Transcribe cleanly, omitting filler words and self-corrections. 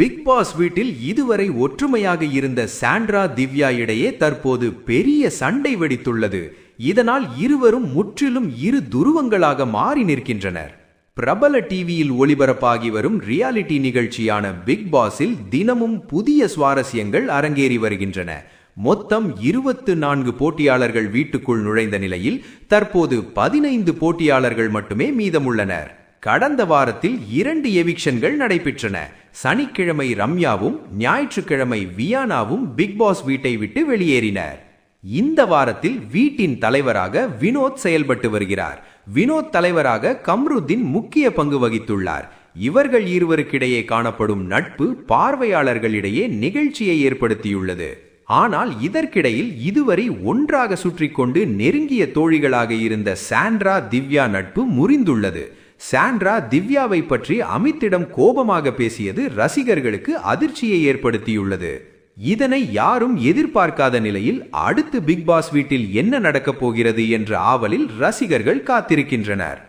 Big pass வீட்டில் இதுவரை ஒற்றுமையாக இருந்த சாண்ட்ரா திவ்யா இடையே தற்போது பெரிய சண்டை வெடித்துள்ளது. இதனால் இருவரும் முற்றிலும் இரு துருவங்களாக மாறி நிற்கின்றனர். பிரபல டிவியில் ஒளிபரப்பாகி வரும் ரியாலிட்டி நிகழ்ச்சியான பிக் பாஸில் தினமும் புதிய சுவாரஸ்யங்கள் அரங்கேறி வருகின்றன. மொத்தம் 24 போட்டியாளர்கள் வீட்டுக்குள் நுழைந்த நிலையில் தற்போது 15 போட்டியாளர்கள் மட்டுமே மீதமுள்ளனர். கடந்த வாரத்தில் 2 எவிக்ஷன்கள் நடைபெற்றன. சனிக்கிழமை ரம்யாவும் ஞாயிற்றுக்கிழமை வியானாவும் பிக் பாஸ் வீட்டை விட்டு வெளியேறினர். இந்த வாரத்தில் வீட்டின் தலைவராக வினோத் செயல்பட்டு வருகிறார். வினோத் தலைவராக கம்ருதீன் முக்கிய பங்கு வகித்துள்ளார். இவர்கள் இருவருக்கிடையே காணப்படும் நட்பு பார்வையாளர்களிடையே நிகழ்ச்சியை ஏற்படுத்தியுள்ளது. ஆனால் இதற்கிடையில் இதுவரை ஒன்றாக சுற்றி கொண்டு நெருங்கிய தோழிகளாக இருந்த சாண்ட்ரா திவ்யா நட்பு முறிந்துள்ளது. சாண்ட்ரா திவ்யாவை பற்றி அமித்திடம் கோபமாக பேசியது ரசிகர்களுக்கு அதிர்ச்சியை ஏற்படுத்தியுள்ளது. இதனை யாரும் எதிர்பார்க்காத நிலையில் அடுத்து பிக் பாஸ் வீட்டில் என்ன நடக்கப் போகிறது என்ற ஆவலில் ரசிகர்கள் காத்திருக்கின்றனர்.